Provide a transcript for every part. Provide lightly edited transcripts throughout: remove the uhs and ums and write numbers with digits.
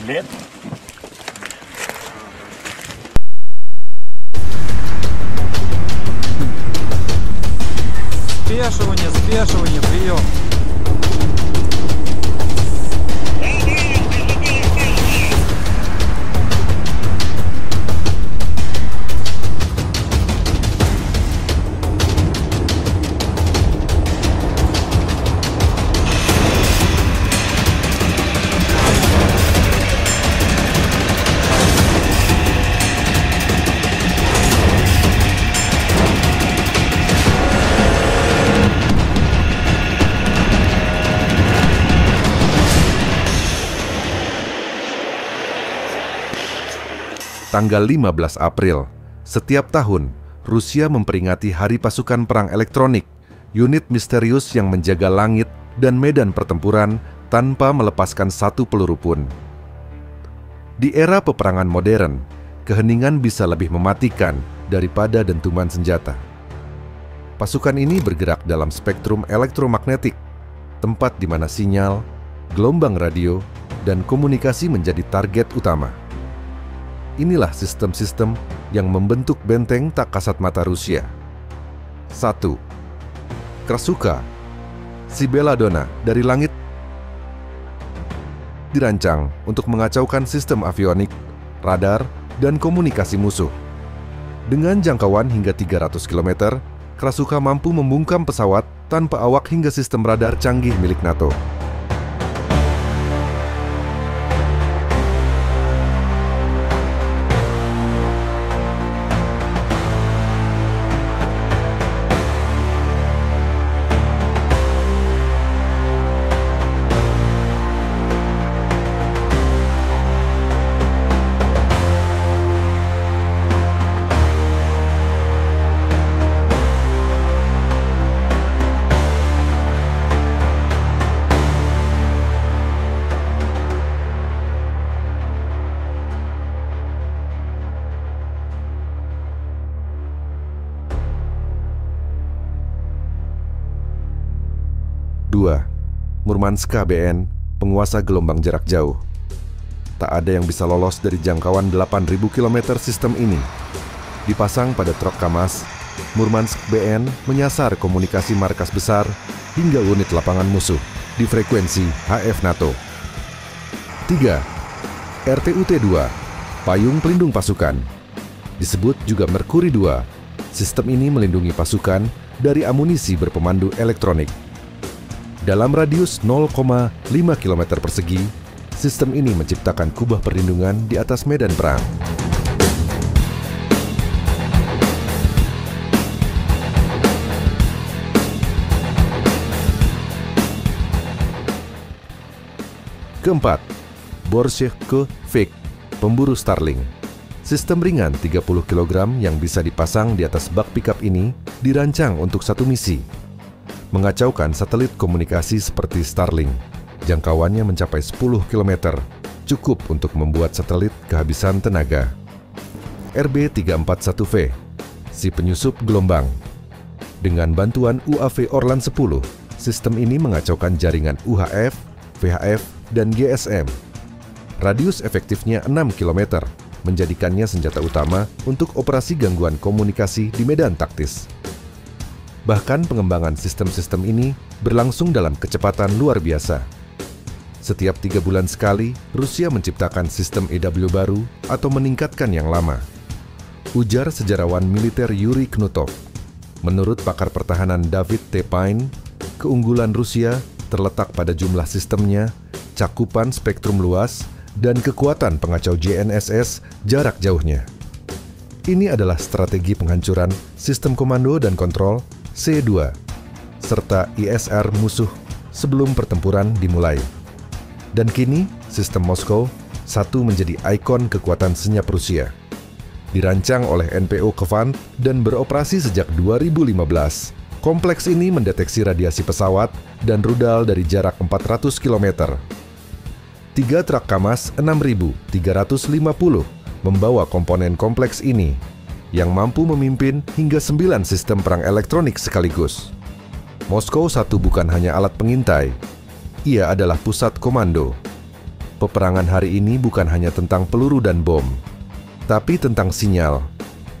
лет. Спешивание, прием. Tanggal 15 April, setiap tahun Rusia memperingati Hari Pasukan Perang Elektronik, unit misterius yang menjaga langit dan medan pertempuran tanpa melepaskan satu peluru pun. Di era peperangan modern, keheningan bisa lebih mematikan daripada dentuman senjata. Pasukan ini bergerak dalam spektrum elektromagnetik, tempat di mana sinyal, gelombang radio, dan komunikasi menjadi target utama. Inilah sistem-sistem yang membentuk benteng tak kasat mata Rusia. 1. Krasuka, si Belladonna dari langit, dirancang untuk mengacaukan sistem avionik, radar, dan komunikasi musuh. Dengan jangkauan hingga 300 km, Krasuka mampu membungkam pesawat tanpa awak hingga sistem radar canggih milik NATO. 2. Murmanska BN, penguasa gelombang jarak jauh. Tak ada yang bisa lolos dari jangkauan 8.000 km sistem ini. Dipasang pada truk Kamaz, Murmansk BN menyasar komunikasi markas besar hingga unit lapangan musuh di frekuensi HF NATO. 3. RTUT-2, payung pelindung pasukan. Disebut juga Merkuri 2. Sistem ini melindungi pasukan dari amunisi berpemandu elektronik. Dalam radius 0,5 km persegi, sistem ini menciptakan kubah perlindungan di atas medan perang. Keempat, Borshchevko Fik, pemburu Starlink. Sistem ringan 30 kg yang bisa dipasang di atas bak pickup ini dirancang untuk satu misi: mengacaukan satelit komunikasi seperti Starlink. Jangkauannya mencapai 10 km, cukup untuk membuat satelit kehabisan tenaga. RB341V, si penyusup gelombang. Dengan bantuan UAV Orlan 10, sistem ini mengacaukan jaringan UHF, VHF, dan GSM. Radius efektifnya 6 km, menjadikannya senjata utama untuk operasi gangguan komunikasi di medan taktis. Bahkan pengembangan sistem-sistem ini berlangsung dalam kecepatan luar biasa. Setiap 3 bulan sekali, Rusia menciptakan sistem EW baru atau meningkatkan yang lama. Ujar sejarawan militer Yuri Knutov. Menurut pakar pertahanan David T. Pine, keunggulan Rusia terletak pada jumlah sistemnya, cakupan spektrum luas, dan kekuatan pengacau GNSS jarak jauhnya. Ini adalah strategi penghancuran sistem komando dan kontrol C2, serta ISR musuh sebelum pertempuran dimulai. Dan kini, sistem Moskow satu menjadi ikon kekuatan senyap Rusia. Dirancang oleh NPO Kvant dan beroperasi sejak 2015, kompleks ini mendeteksi radiasi pesawat dan rudal dari jarak 400 km. 3 truk Kamaz 6350 membawa komponen kompleks ini, yang mampu memimpin hingga 9 sistem perang elektronik sekaligus. Moskow satu bukan hanya alat pengintai, ia adalah pusat komando. Peperangan hari ini bukan hanya tentang peluru dan bom, tapi tentang sinyal,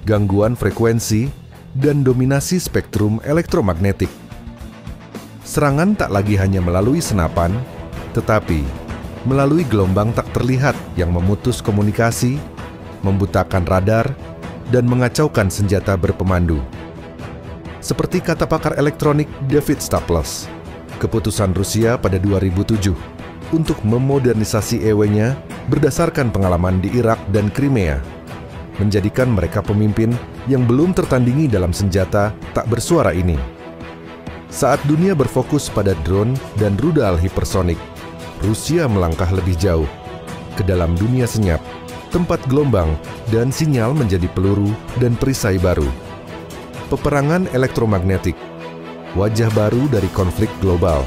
gangguan frekuensi, dan dominasi spektrum elektromagnetik. Serangan tak lagi hanya melalui senapan, tetapi melalui gelombang tak terlihat yang memutus komunikasi, membutakan radar, dan mengacaukan senjata berpemandu. Seperti kata pakar elektronik David Staples, keputusan Rusia pada 2007 untuk memodernisasi EW-nya berdasarkan pengalaman di Irak dan Crimea, menjadikan mereka pemimpin yang belum tertandingi dalam senjata tak bersuara ini. Saat dunia berfokus pada drone dan rudal hipersonik, Rusia melangkah lebih jauh ke dalam dunia senyap, tempat gelombang dan sinyal menjadi peluru dan perisai baru. Peperangan elektromagnetik, wajah baru dari konflik global.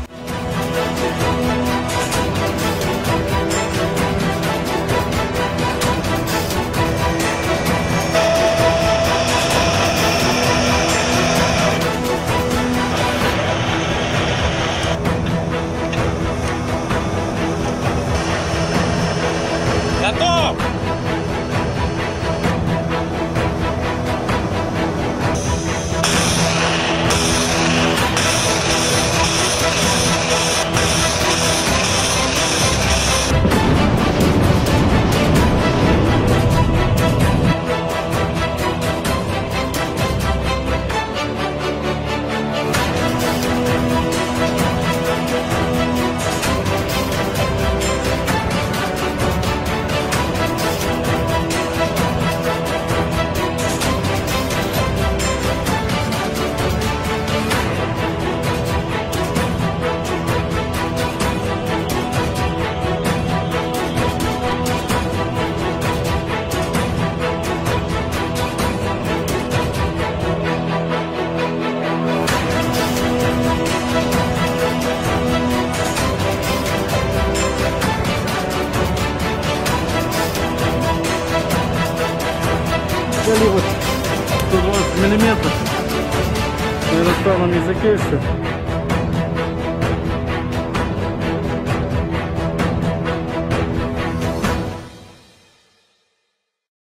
Вот 120 миллиметров на иностранном языке все.